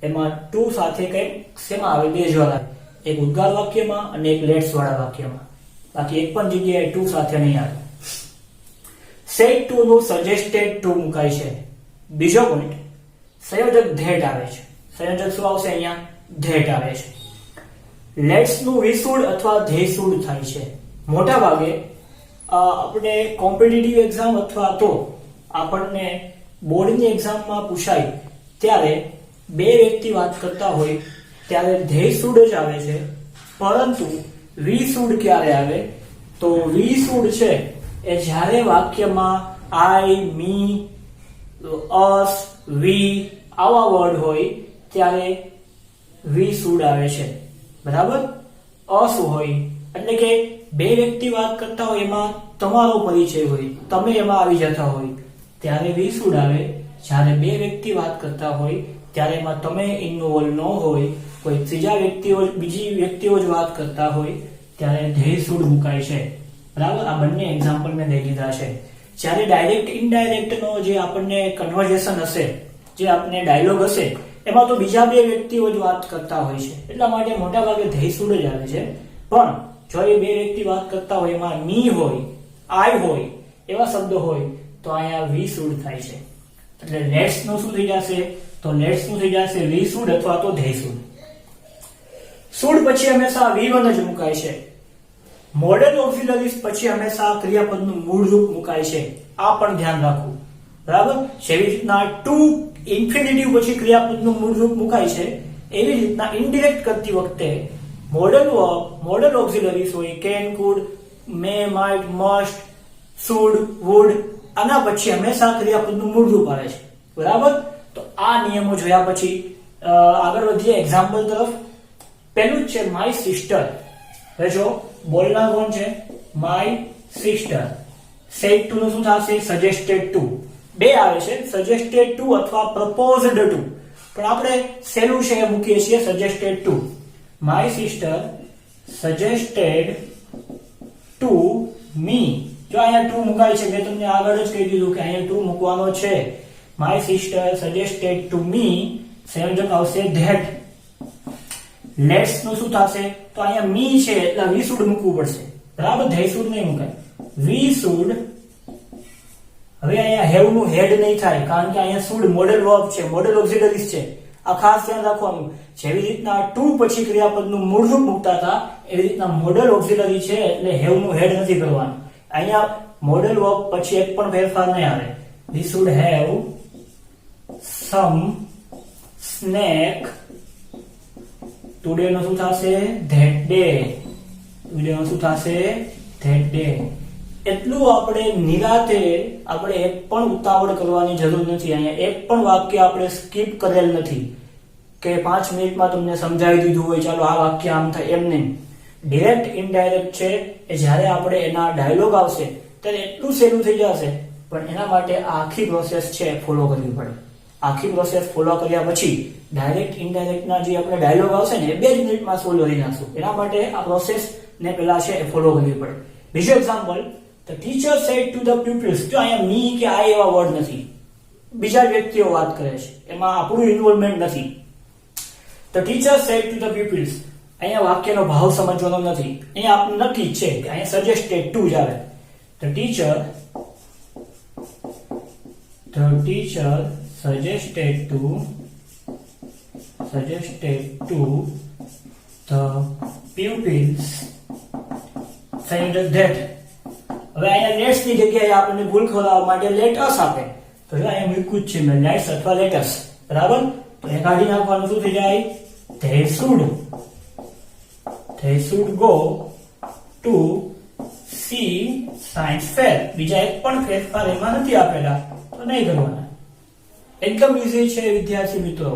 એમાં ટુ સાથે કઈ શેમાં આવે, બે જ વાર આવે, એક ઉદ્ગાર વાક્યમાં અને એક લેટ્સ વાળા વાક્યમાં. બાકી એક પણ જગ્યાએ ટુ સાથે નહીં આવે. સેડ ટુ નું સજેસ્ટેડ ટુ મુકાય છે. બીજો પોઈન્ટ, સંયોજક ધેટ આવે છે. સંયોજક શું આવશે અહીંયા, ધેટ આવે છે. લેટ્સ નું વિસુડ અથવા ધેસુડ થાય છે. મોટા ભાગે આપણે કોમ્પિટિટિવ એક્ઝામ અથવા તો આપણને બોર્ડની એક્ઝામમાં પૂછાય ત્યારે બે વ્યક્તિ વાત કરતા હોય ત્યારે ધેસુડ જ આવે છે. પરંતુ વિસુડ ક્યારે આવે તો વિસુડ છે એ જ્યારે વાક્યમાં આઈ, મી, અસ, વી આવા વર્ડ હોય ત્યારે વિસુડ આવે છે. બરાબર. અસ હોય એટલે કે બે વ્યક્તિ વાત કરતા હોય એમાં તમારો પરિચય હોય, તમે એમાં આવી જતા હોય ત્યારે વિસુડ આવે. જ્યારે બે વ્યક્તિ વાત કરતા હોય ત્યારે એમાં તમે ઇન્વોલ્વ ન હોય, કોઈ ત્રીજા વ્યક્તિઓ, બીજી વ્યક્તિઓ જ વાત કરતા હોય ત્યારે ધેસુડ મુકાય છે. બરાબર. આ બંને એક્ઝામ્પલ મેં દઈ દીધા છે. જ્યારે ડાયરેક્ટ ઇનડાયરેક્ટ નો જે આપણને કન્વર્ઝેશન હશે, જે આપણને ડાયલોગ હશે, એમાં તો બીજા બે વ્યક્તિઓ જ વાત કરતા હોય છે, એટલા માટે મોટા ભાગે ધેસુડ જ આવે છે. પણ જો એ બે વ્યક્તિ વાત કરતા હોય એમાં મી હોય, આઈ હોય એવા શબ્દો હોય તો અહીંયા વિસુડ થાય છે. એટલે લેટ્સ નું શું થઈ જશે તો લેટ્સ નું થઈ જશે વિસુડ અથવા તો ધેસુડ. સુડ પછી હંમેશા V1 જ મુકાય છે. મોડલ ઓક્સિલરીઝ પછી હંમેશા ક્રિયાપદનું મૂળ રૂપ મુકાય છે. આ પણ ધ્યાન રાખવું. બરાબર. જેવી રીતના ટુ ઇન્ફિનિટિવ પછી ક્રિયાપદનું મૂળ રૂપ મુકાય છે, એવી રીતના ઇનડિરેક્ટ કરતી વખતે મોડલ વર્બ, મોડલ ઓક્સિલરીઝ હોય can, could, may, might, must, should, would, આના પછી હંમેશા ક્રિયાપદનું મૂળ રૂપ આવે છે. બરાબર. તો આ નિયમો જોયા પછી આગળ વધીએ એક્ઝામ્પલ તરફ. પહેલું છે માય સિસ્ટર. હવે જો બોલનાર કોણ છે, માય સિસ્ટર. સેડ ટુ નું શું થશે, સજેસ્ટેડ ટુ. બે આવે છે, સજેસ્ટેડ ટુ અથવા પ્રપોઝડ ટુ, પણ આપણે સહેલું છે એ મૂકીએ છીએ suggested two. My sister suggested to me. જો અહીંયા ટુ મુકાય છે, મેં તમને આગળ જ કહી દીધું કે અહીંયા ટુ મૂકવાનો છે. My sister suggested to me, સંયોજક આવશે ધેટ. લેટ્સ નું શું થશે તો અહીંયા મી છે એટલે વિસુડ મૂકવું પડશે. બરાબર. ધેસુડ નહીં મુકાય, વિસુડ. હવે અહીંયા હેવ નું હેડ નહીં થાય, કારણ કે અહીંયા સુડ મોડેલ વર્બ છે, મોડેલ ઓક્સિલરીઝ છે. આ ખાસ ધ્યાન રાખવાનું. જેવી રીતના ટુ પછી ક્રિયાપદનું મૂળરૂપ મૂકતા હતા એવી રીતના મોડેલ ઓક્સિલરી છે એટલે હેવ નું હેડ નથી કરવાનું. અહીંયા મોડેલ વર્બ પછી એક પણ ફેરફાર નહીં આવે. We should have some snack today નો શું થશે, ધેટ ડે. ટુડે નો શું થશે, ધેટ ડે. એટલું આપણે નિરાતે આપણે એક પણ ઉતાવળ કરવાની જરૂર નથી. અહીંયા એક પણ વાક્ય આપણે સ્કીપ કરેલ નથી કે 5 મિનિટમાં તમને સમજાવી દીધું હોય ચાલો આ વાક્ય આમ થાય, એમ નહીં. ડિરેક્ટ ઇનડાયરેક્ટ છે એ જ્યારે આપણે એના ડાયલોગ આવશે ત્યારે એટલું સહેલું થઈ જશે, પણ એના માટે આખી પ્રોસેસ છે ફોલો કરવી પડે. આખી પ્રોસેસ ફોલો કર્યા પછી ડાયરેક્ટ ઇનડાયરેક્ટ ના જે આપણે ડાયલોગ આવશે ને એ 2 મિનિટમાં સોલ્વ કરી નાખશું. એના માટે આ પ્રોસેસ ને પેલા છે એ ફોલો કરવી પડે. બીજું example, The teacher said to the pupils. જો અહીંયા મી કે આ એવા વર્ડ નથી, બીજા વ્યક્તિઓ વાત કરે છે, એમાં આપણું ઇન્વોલ્વમેન્ટ નથી. The teacher said to the pupils. અહીંયા વાક્યનો ભાવ સમજવાનો નથી, અહીંયા આપણને નથી જ છે, અહીંયા સજેસ્ટેડ ટુ જ આવે. The teacher suggested to the pupils saying that. હવે અહીંયા લેટ્સ ની જગ્યાએ આપણને ભૂલ ખોલાવવા માટે લેટ અસ આપે, તો અહીંયા મૂક્યું જ છે મેં લેટ્સ અથવા લેટસ, બરાબર. તો એ કાઢી નાખવાનું, શું થઈ જાય? they should go to see science fair. બીજા એક પણ ફેરફાર એમાં નથી આપેલા, તો નહીં કરવાના. એકદમ ઈઝી છે વિદ્યાર્થી મિત્રો,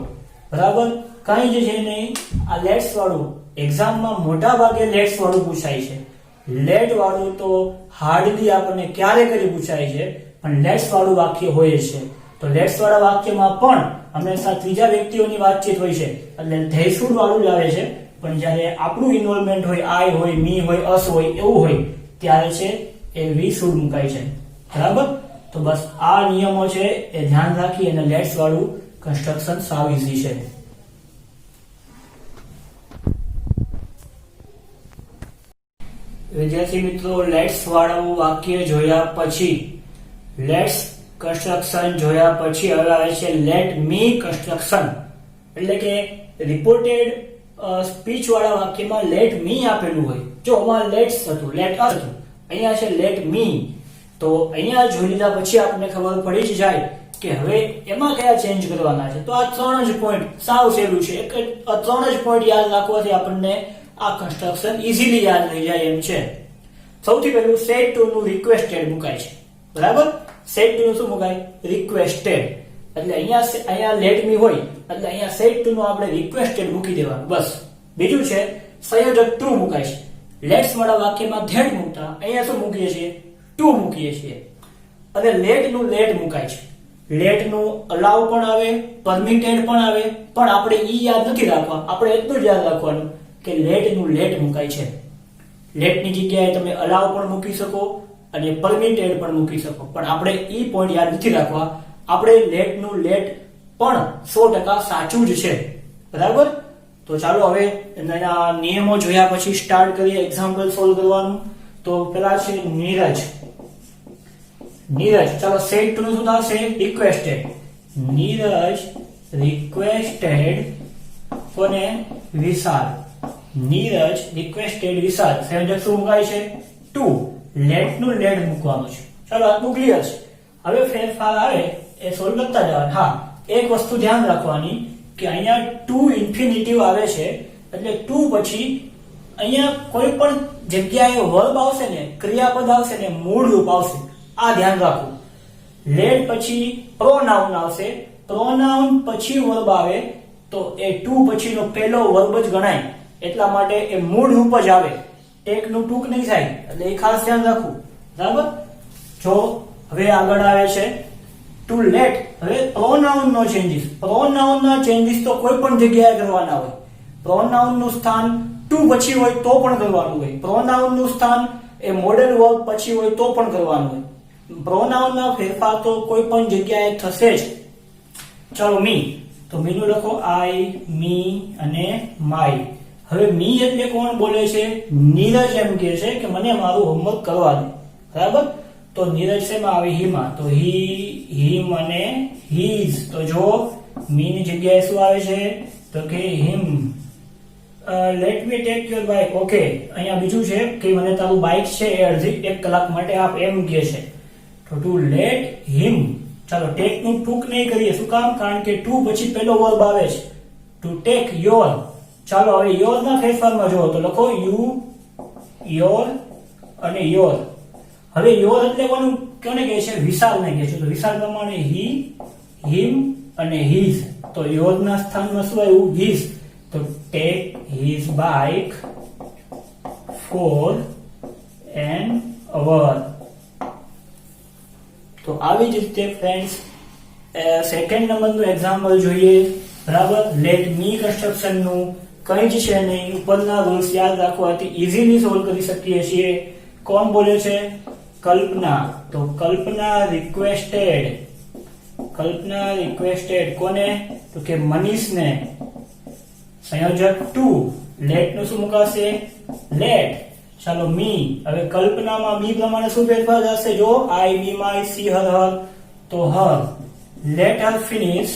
બરાબર. કઈ જ છે નહીં. આ લેટ્સ વાળું એક્ઝામમાં મોટા ભાગે લેટ્સ વાળું પૂછાય છે. લેટ વાળું તો હાર્ડલી આપણને ક્યારેક જ પૂછાય છે, પણ લેટ્સ વાળું વાક્ય હોય છે. તો લેટ્સ વાળા વાક્યમાં પણ હંમેશા ત્રીજા વ્યક્તિઓની વાતચીત હોય છે, એટલે they should વાળું જ આવે છે. પણ જ્યારે આપણું ઇન્વોલ્વમેન્ટ હોય, આઈ હોય, મી હોય, અસ હોય, એવું હોય ત્યારે છે એ વી શુડ મુકાય છે, બરાબર. તો બસ આ નિયમો છે એ ધ્યાન રાખી અને લેટ્સ વાળું કન્સ્ટ્રક્શન સાવ ઈઝી છે. વિદ્યાર્થી મિત્રો, લેટ્સ વાળું વાક્ય જોયા પછી, લેટ્સ કન્સ્ટ્રક્શન જોયા પછી હવે આવે છે લેટ મી કન્સ્ટ્રક્શન. એટલે કે રિપોર્ટેડ સ્પીચ વાળા વાક્યમાં લેટ મી આપેલું હોય. જો આમાં લેટ્સ હતું, લેટ અસ હતું, અહીંયા છે લેટ મી. તો અહીંયા જોઈ લીધા પછી આપણને ખબર પડી જ જાય કે હવે એમાં કયા ચેન્જ કરવાના છે. તો આ 3 જ પોઈન્ટ સાવ સહેલું છે. આ 3 જ પોઈન્ટ યાદ રાખવાથી આપણને આ કન્સ્ટ્રક્શન ઈઝીલી યાદ રહી જાય એમ છે. સૌથી પહેલું સેટ ટુ નું રિક્વેસ્ટેડ મુકાય છે, બરાબર. સેટ ટુ નું શું મુકાય? રિક્વેસ્ટેડ. એટલે અહીંયા લેટ મી હોય એટલે અહીંયા સેટ ટુ નું આપણે રિક્વેસ્ટેડ મૂકી દેવાનું, બસ. બીજું છે સંયોજક ટુ મુકાય છે. લેટ્સ વાળા વાક્યમાં ધેટ મૂકતા અહીંયા શું મૂકીએ છીએ? ટુ મૂકીએ છીએ. અને લેટ નું લેટ મુકાય છે. લેટ નું અલાઉ પણ આવે, પરમિટેડ પણ આવે, પણ આપણે ઈ યાદ નથી રાખવા. આપણે એટલું જ યાદ રાખવાનું કે લેટ નું લેટ મુકાય છે. લેટ ની જગ્યાએ તમે અલાઉ પણ મૂકી શકો અને પરમિટેડ પણ મૂકી શકો, પણ આપણે ઈ પોઈન્ટ યાદ નથી રાખવા. આપણે લેટ નું લેટ પણ 100% સાચું જ છે, બરાબર. તો ચાલો હવે એના નિયમો જોયા પછી સ્ટાર્ટ કરીએ એક્ઝામ્પલ સોલ્વ કરવાનું. તો પેલા છે નીરજ. ચાલો સેટ ટુ નું શું થશે? રિક્વેસ્ટેડ. નીરજ રિક્વેસ્ટેડ કોને? વિશાલ. નીરજ રિક્વેસ્ટેડ વિશાલ. સંયોજક શું મુકાય છે? ટુ. લેટ નું લેટ મૂકવાનું છે. ચાલો આટલું ક્લિયર છે. હવે ફેરફાર આવે એ સોલ્વ કરતા જવાનું. હા, એક વસ્તુ ધ્યાન રાખવાની કે અહીંયા ટુ ઇન્ફિનિટિવ આવે છે, એટલે ટુ પછી અહીંયા કોઈ પણ જગ્યાએ વર્બ આવશે ને, ક્રિયાપદ આવશે ને, મૂળ રૂપ આવશે. આ ધ્યાન રાખવું. લેટ પછી પ્રોનાઉન આવશે, પ્રોનાઉન પછી વર્બ આવે તો એ ટુ પછીનો પહેલો વર્બ જ ગણાય. એટલા માટે એ મૂળ રૂપ જ આવે, ટેક નું ટૂંક નહીં થાય. એટલે એ ખાસ ધ્યાન રાખવું, બરાબર. જો હવે આગળ આવે છે ટુ લેટ. હવે પ્રોનાઉન નો ચેન્જીસ. પ્રોનાઉન ના ચેન્જીસ તો કોઈ પણ જગ્યાએ કરવાના હોય. પ્રોનાઉન નું સ્થાન ટુ પછી હોય તો પણ કરવાનું હોય. પ્રોનાઉન નું સ્થાન એ મોડલ વર્બ પછી હોય તો પણ કરવાનું હોય. પ્રોનાઉન ના ફેરફાર તો કોઈ પણ જગ્યાએ થશે જ. ચાલો મી. તો મી નું લખો આઈ, મી અને માય. હવે મી એટલે કોણ બોલે છે? નીરજ એમ કહે છે કે મને મારું હોમવર્ક કરવા દે, બરાબર. તો નીરજ શેમાં આવે? હીમાં. તો હી, હિમ અને હીઝ. તો જો મી ની જગ્યાએ શું આવે છે? તો કે him. Let me take your bike. Okay, અહીંયા બીજું છે કે મને તારું બાઇક છે એ અડધી 1 કલાક માટે આપ, એમ કહે છે. તો ટુ લેટ હિમ. ચાલો ટેક નું ટૂંક નહીં કરીએ. શું કામ? કારણ કે ટુ પછી પહેલો વર્બ આવે છે. To take your. ચાલો હવે યોર ના ફેરફારમાં જુઓ તો લખો યુ, યોર અને યોર. હવે યોર એટલે કોને કહે છે? વિશાલને કહે છે. તો વિશાલ પ્રમાણે હી, હિમ અને હીઝ. તો યોર ના સ્થાનમાં શું આવ્યું? હીઝ. તો take his bike for an hour. તો આવી જ રીતે ફ્રેન્ડ્સ સેકન્ડ નંબરનું એક્ઝામ્પલ જોઈએ, બરાબર. લેટ મી કન્સ્ટ્રક્શન નું કંઈ જ છે નહીં, ઉપરના રૂલ્સ યાદ રાખવાથી ઈઝીલી સોલ્વ કરી શકીએ છીએ. કોણ બોલે છે? કલ્પના. તો કલ્પના રિક્વેસ્ટેડ. કલ્પના રિક્વેસ્ટેડ કોને? તો કે મનીષને. સંયોજક ટુ. લેટ નું શું મુકાશે? લેટ. ચાલો મી, હવે કલ્પનામાં મી પ્રમાણે શું ફેરફાર થશે? જો આઈ be my see her her, તો her. Let her finish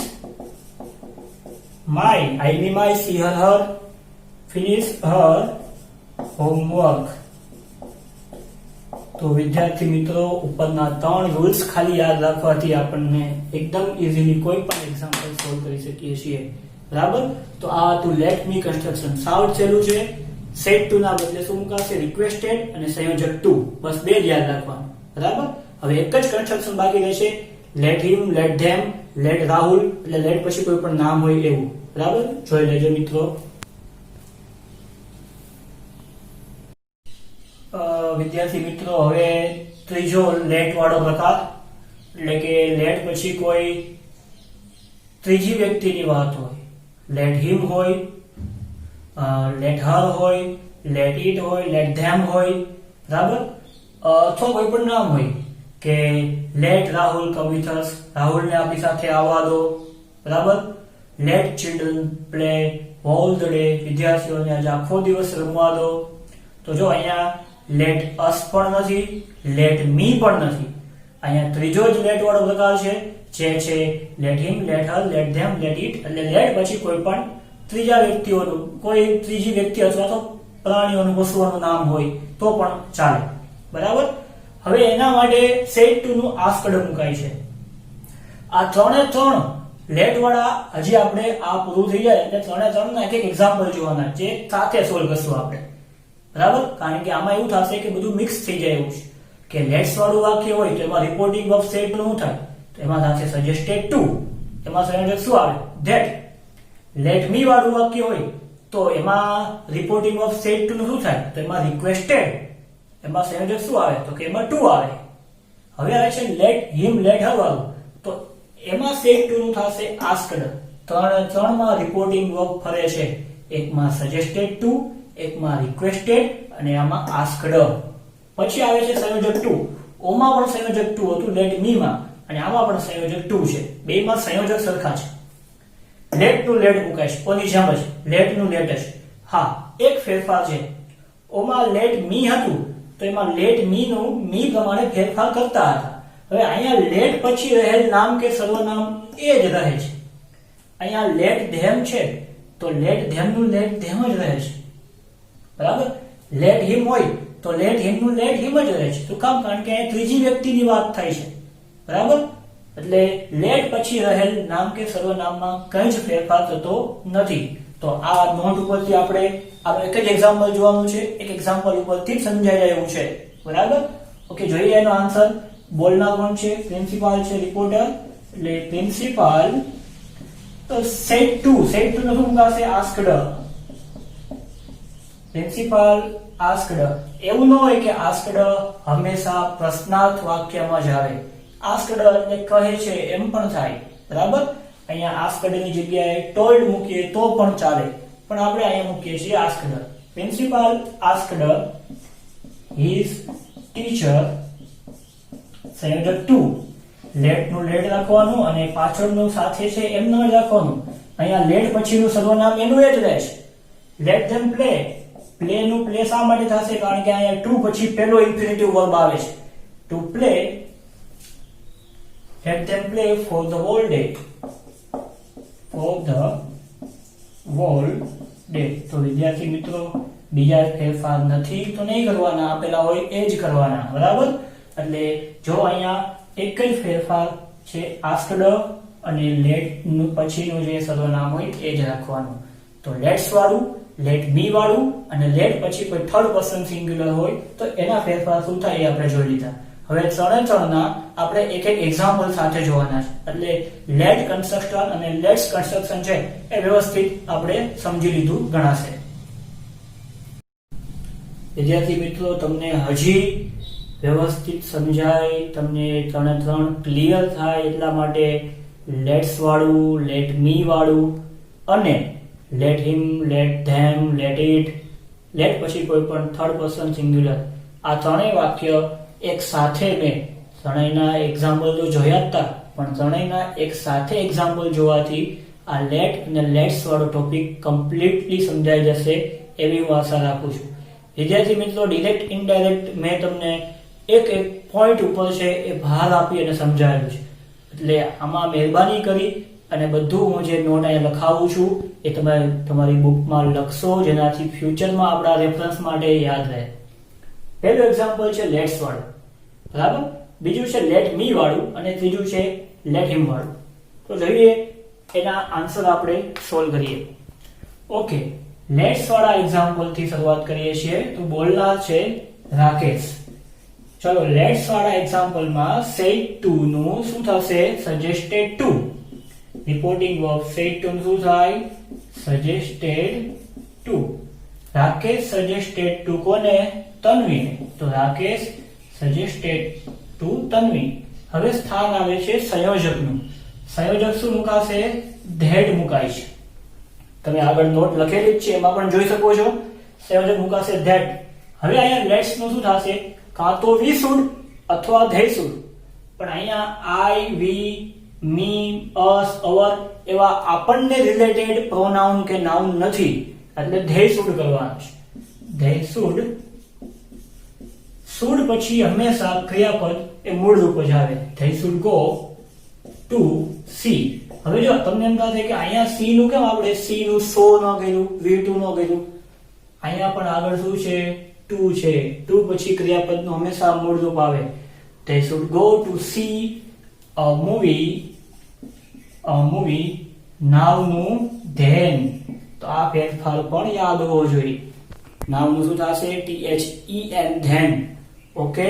my, I be my see her her, finish her homework. તો વિદ્યાર્થી મિત્રો, ઉપરના 3 રૂલ્સ ખાલી યાદ રાખવાથી આપણને એકદમ ઇઝીલી કોઈ પણ એક્ઝામ્પલ સોલ્વ કરી શકીએ છીએ. બરાબર? તો આ હતું લેટ મી કન્સ્ટ્રક્શન. સાવ સહેલું છે. સેટ ટુ ના બદલે શું મુકાશે? રિક્વેસ્ટેડ અને સંયોજક ટુ. બસ 2 જ યાદ રાખવાનું. બરાબર? હવે એક જ કન્સ્ટ્રક્શન બાકી રહેશે. Let him, let them, let Rahul. એટલે લેટ પછી કોઈ પણ નામ હોય એવું. બરાબર? જોઈ લેજો મિત્રો. વિદ્યાર્થી મિત્રો, હવે ત્રીજો લેટ વાળો પ્રકાર, એટલે કે લેટ પછી કોઈ ત્રીજી વ્યક્તિની વાત હોય. લેટ હિમ હોય, લેટ હર હોય, લેટ ઇટ હોય, લેટ ધેમ હોય. બરાબર? અથવા કોઈ પણ નામ હોય કે let Rahul come with us, રાહુલને આપણી સાથે આવવા દો. બરાબર? Let children play whole the day, વિદ્યાર્થીઓને આજે આખો દિવસ રમવા દો. તો જો અહીંયા લેટ અસ પણ નથી, લેટ મી પણ નથી. અહીંયા ત્રીજો જ લેટ વાળો પ્રકાર છે, જે છે let him, let her, let them, let it. એટલે લેટ પછી કોઈ પણ ત્રીજા વ્યક્તિઓનું, કોઈ ત્રીજી વ્યક્તિ અથવા તો પ્રાણીઓનું, પશુઓનું નામ હોય તો પણ ચાલે. બરાબર? હવે એના માટે સેટ ટુ નું આસ્કડ મુકાય છે. આ 3 લેટ વાળા હજી આપણે આ પૂરું થઈ જાય એટલે 3 ના એક એક્ઝામ્પલ જોવાના, જે સાથે સોલ્વ કરશું આપણે. બરાબર? કારણ કે આમાં એવું થશે કે બધું મિક્સ થઈ જાય એવું છે કે લેટ્સ વાળું વાક્ય હોય તો એમાં રિપોર્ટિંગ ઓફ સેટ નું થાય, તો એમાં થશે સજેસ્ટેડ ટુ. એમાં સંયોજક શું આવે? ધેટ. લેટ મી વાળું વાક્ય હોય તો એમાં રિપોર્ટિંગ ઓફ સેટ ટુ નું શું થાય? તો એમાં રિક્વેસ્ટેડ. એમાં સંયોજક શું આવે? તો કે એમાં ટુ આવે. હવે આવે છે લેટ હિમ, લેટ હર વાળું, તો એમાં સેટ ટુ નું થશે આસ્કડ. 3 માં રિપોર્ટિંગ વર્બ ફરે છે. એકમાં સજેસ્ટેડ ટુ, એકમાં રિક્વેસ્ટેડ અને આમાં આસ્કડ. પછી આવે છે સંયોજક ટુ. ઓમાં પણ સંયોજક ટુ હતું લેટ મી માં, અને આમાં પણ સંયોજક ટુ છે. બેમાં સંયોજક સરખા છે. લેટ નું લેટ મુકાય છે, ઓની જેમ જ લેટ નું લેટ છે. હા, એક ફેરફાર છે. ઓમાં લેટ મી હતું તો એમાં લેટ મી નું મી પ્રમાણે ફેરફાર કરતા હતા. હવે અહીંયા લેટ પછી રહેલ નામ કે સર્વનામ એ જ રહે છે. અહીંયા લેટ ધેમ છે તો લેટ ધેમ નું લેટ ધેમ જ રહે છે. બરાબર? લેટ હિમ હોય તો લેટ હિમ નું લેટ હિમ જ રહે છે. શું કામ? કારણ કે અહીંયા ત્રીજી વ્યક્તિની વાત થાય છે. બરાબર? એટલે લેટ પછી રહેલ નામ કે સર્વનામમાં કંઈ જ ફેરફાર થતો નથી. તો આ નોંધ ઉપરથી આપણે એક જ એક્ઝામ્પલ જોવાનું છે. એક એક્ઝામ્પલ ઉપરથી જ સમજાઈ જાય એવું છે. બરાબર? ઓકે, જોઈએ એનો આન્સર. બોલનાર કોણ છે? પ્રિન્સિપાલ છે, રિપોર્ટર. એટલે પ્રિન્સિપાલ સેટ ટુ નું શું મુકાશે? આસ્કડ. Principal asked. એવું ન હોય કે આસ્કડ હંમેશા પ્રશ્નાર્થ વાક્યમાં જ આવે. આસ્કડ એટલે કહે છે એમ પણ થાય. બરાબર? અહીંયા આસ્કડ ની જગ્યાએ ટોલ્ડ મૂકીએ તો પણ ચાલે, પણ આપણે અહીંયા મૂકીએ છીએ asked. Principal asked his teacher, સંયોજક ટુ. લેટ નું લેટ રાખવાનું અને પાછળનું સાથે છે એમ ન રાખવાનું. અહીંયા લેટ પછીનું સર્વનામ એનું એ જ રહેશે. લેટ ધેમ પ્લે. પ્લે નું પ્લે શા માટે થશે? કારણ કે અહીંયા ટુ પછી પેલો ઇન્ફિનિટિવ વર્બ આવે છે. To play. Let them play for the whole day. For the whole day. તો વિદ્યાર્થી મિત્રો, બીજા ફેરફાર નથી તો નહીં કરવાના, આપેલા હોય એ જ કરવાના. બરાબર? એટલે જો અહીંયા એક જ ફેરફાર છે, આસ્કડ અને લેટ નું પછીનું જે સર્વનામ હોય એ જ રાખવાનું. તો લેટ્સ વાળું, લેટ બી વાળું અને લેટ પછી કોઈ થર્ડ પર્સન સિંગ્યુલર હોય તો એના ફેરફાર શું થાય એ આપણે જોઈ લીધા. હવે 3 ના આપણે એક એક્ઝામ્પલ સાથે જોવાના છે. એટલે લેટ કન્સ્ટ્રક્શન અને લેટ્સ કન્સ્ટ્રક્શન છે એ વ્યવસ્થિત આપણે સમજી લીધું ગણાશે. વિદ્યાર્થી મિત્રો, તમને હજી વ્યવસ્થિત સમજાય, તમને 3 ક્લિયર થાય એટલા માટે લેટ્સ વાળું, લેટ મી વાળું અને let him, let them, let it, let પછી કોઈ પણ થર્ડ પર્સન સિંગ્યુલર, આ 3 વાક્ય એક સાથે મેં 3ના એક્ઝામ્પલ તો જોયા જ હતા, પણ 3ના એક સાથે એક્ઝામ્પલ જોવાથી આ લેટ અને લેટ્સ વાળો ટોપિક કમ્પ્લીટલી સમજાઈ જશે એવી હું આશા રાખું છું. વિદ્યાર્થી મિત્રો, ડિરેક્ટ ઇનડાયરેક્ટ મેં તમને એક પોઈન્ટ ઉપર છે એ ભાર આપી અને સમજાવેલું છે. એટલે આમાં મહેરબાની કરી અને બધું હું જે નોટ અહીંયા લખાવું છું એ તમે તમારી બુકમાં લખશો, જેનાથી ફ્યુચરમાં આપણા રેફરન્સ માટે યાદ રહે. પહેલું એક્ઝામ્પલ છે લેટ્સ વાળું, બરાબર. બીજું છે લેટ મી વાળું અને ત્રીજું છે લેટ હિમ વાળું. તો જોઈએ એના આન્સર આપણે સોલ્વ કરીએ. ઓકે, લેટ્સ વાળા એક્ઝામ્પલ થી શરૂઆત કરીએ છીએ. તો બોલનાર છે રાકેશ. ચલો, લેટ્સ વાળા એક્ઝામ્પલમાં સેડ ટુ નું શું થશે? Suggested two. Reporting verb said to નું શું થાય? Suggested two. Rakesh suggested two કોને? તન્વીને. તો રાકેશ સજેસ્ટેડ ટુ તન્વી. હવે સ્થાન આવે છે સંયોજકનું. સંયોજક શું મુકાશે? ધેડ મુકાય છે. તમે આગળ નોટ લખેલી જ છે એમાં પણ જોઈ શકો છો. સંયોજક મુકાશે ધેડ. હવે અહીંયા લેટ્સ નું શું થશે? કાં તો વી શુડ અથવા ધે શુડ. પણ અહીંયા આઈ, વી, મી, અસ, અવર એવા આપણને રિલેટેડ પ્રોનાઉન કે નાઉન નથી, એટલે ધે શુડ કરવાનું છે. They should. શુડ પછી હંમેશા ક્રિયાપદ એ મૂળ રૂપ જ આવે. They should go to C. હવે જો તમને એમ થાય કે અહીંયા સી નું કેમ આપણે સી નું સો ન કર્યું, વી ટુ ન કર્યું, અહીંયા પણ આગળ શું છે? ટુ છે. ટુ પછી ક્રિયાપદ નું હંમેશા મૂળ રૂપ આવે. They should go to see a movie now નું then. તો આ ફેરફાર પણ યાદ હોવો જોઈએ. now નું શું થશે? THEN then. ઓકે,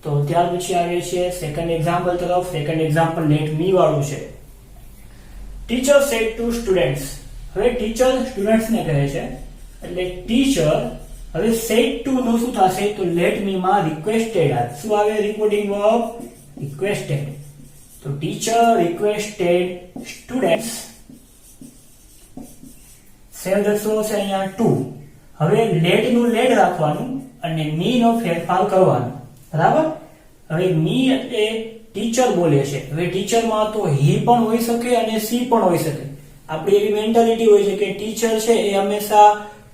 તો ત્યાર પછી આવે છે સેકન્ડ એક્ઝામ્પલ તરફ. સેકન્ડ એક્ઝામ્પલ લેટ મી વાળું છે. Teacher said to students. હવે ટીચર સ્ટુડન્ટ્સ ને કહે છે, એટલે ટીચર. હવે સેડ ટુ નું શું થશે? તો લેટ મી માં રિક્વેસ્ટેડ આવે. શું આવે? Reporting verb requested. તો ટીચર રિક્વેસ્ટેડ સ્ટુડન્ટ્સ. સંયોજક શું છે અહીંયા? ટુ. હવે લેટ નું લેટ રાખવાનું અને મી નો ફેરફાર કરવાનો, બરાબર. હવે મી એટલે ટીચર બોલે છે. હવે ટીચરમાં તો હી પણ હોઈ શકે અને સી પણ હોઈ શકે. આપણી એવી મેન્ટાલિટી હોય છે કે ટીચર છે એ હંમેશા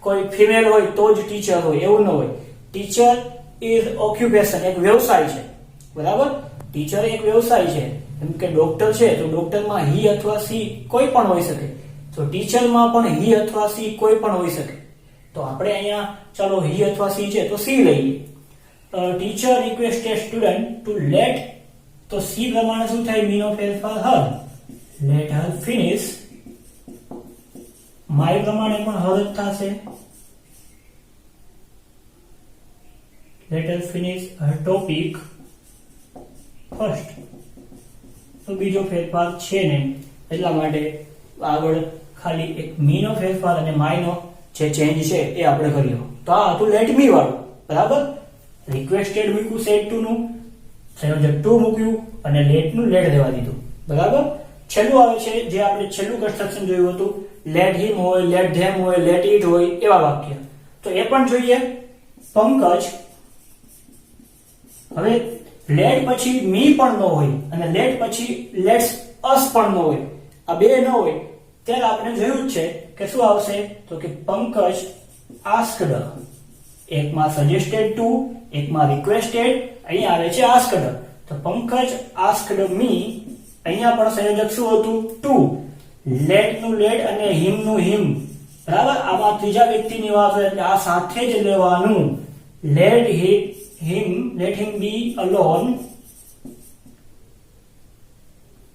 કોઈ ફિમેલ હોય તો જ ટીચર હોય, એવું ન હોય. ટીચર ઇઝ ઓક્યુપેશન, એક વ્યવસાય છે, બરાબર. ટીચર એક વ્યવસાય છે. જેમ કે ડોક્ટર છે તો ડોક્ટરમાં હી અથવા સી કોઈ પણ હોઈ શકે. તો ટીચરમાં પણ હી અથવા સી કોઈ પણ હોઈ શકે. તો આપણે અહીંયા ચાલો હી અથવા સી છે તો સી લઈએ. Teacher requested student to let. તો સી પ્રમાણે શું થાય? મી નો ફેરફાર her. Let her finish. My પ્રમાણે પણ હર જ થશે. Let her finish her topic first. તો બીજો ફેરફાર છે નહીં, એટલા માટે આગળ ખાલી એક મી નો ફેરફાર અને માય નો જે ચેન્જ છે એ આપણે કર્યો. તો આ હતું લેટ મી વાળું, બરાબર. રિક્વેસ્ટેડ મૂક્યું સેડ ટુ નું, સંયોજક ટુ મૂક્યું અને લેટ નું લેટ રહેવા દીધું, બરાબર. છેલ્લું આવે છે જે આપણે છેલ્લું કન્સ્ટ્રક્શન જોયું હતું. લેટ હિમ હોય, લેટ ધેમ હોય, લેટ ઇટ હોય એવા વાક્ય. તો એ પણ જોઈએ. પંકજ. હવે લેટ પછી મી પણ ન હોય અને લેટ પછી લેટ્સ અસ પણ ન હોય. આ બે ન હોય ત્યારે આપણે જોયું જ છે કે શું આવશે? તો કે પંકજ આસ્કડ. એકમાં સજેસ્ટેડ ટુ, એકમાં રિક્વેસ્ટેડ, અહીંયા આવે છે આસ્કડ. તો પંકજ આસ્કડ મી. અહીંયા પણ સંયોજક શું હતું? ટુ. લેટ નું લેટ અને હિમ નું હિમ, બરાબર. આમાં ત્રીજા વ્યક્તિની વાત હોય એટલે આ સાથે જ લેવાનું. લેટ હિમ બી અલોન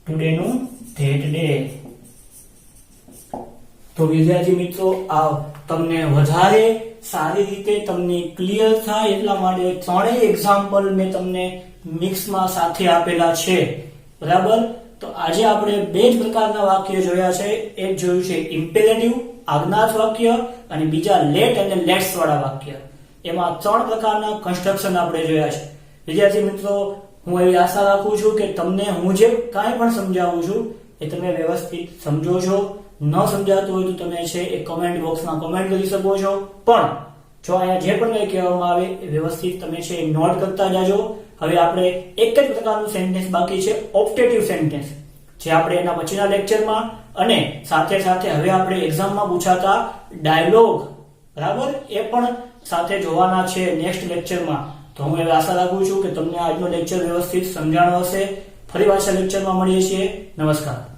ટુડે નું ધેટ ડે. તો વિદ્યાર્થી મિત્રો, આ તમને વધારે સારી રીતે તમને ક્લિયર થાય એટલા માટે ત્રણેય એક્ઝામ્પલ મેં તમને મિક્સમાં સાથે આપેલા છે, બરાબર. તો આજે આપણે બે જ પ્રકારના વાક્ય જોયા છે. એક જોયું છે ઇમ્પેરેટિવ, આજ્ઞાર્થ વાક્ય, અને બીજા લેટ અને લેટ્સ વાળા વાક્ય. એમાં ત્રણ પ્રકારના કન્સ્ટ્રક્શન આપણે જોયા છે. વિદ્યાર્થી મિત્રો, હું એવી આશા રાખું છું કે તમને હું જે કાંઈ પણ સમજાવું છું એ તમે વ્યવસ્થિત સમજો છો. ન સમજાતું હોય તો તમે છે એ કમેન્ટ બોક્સમાં કમેન્ટ કરી શકો છો. પણ જો અહીંયા જે પણ કંઈ કહેવામાં આવે એ વ્યવસ્થિત તમે છે એ નોટ કરતા જાજો. હવે આપણે એક જ પ્રકારનું સેન્ટેન્સ બાકી છે, ઓપ્ટેટિવ સેન્ટેન્સ, જે આપણે એના પછીના લેક્ચરમાં અને સાથે સાથે હવે આપણે એક્ઝામમાં પૂછાતા ડાયલોગ બરાબર, એ પણ સાથે જોવાના છે નેક્સ્ટ લેક્ચરમાં. તો હું એવી આશા રાખું છું કે તમને આજનો લેક્ચર વ્યવસ્થિત સમજાણો હશે. ફરી પાછા લેક્ચરમાં મળીએ છીએ. નમસ્કાર.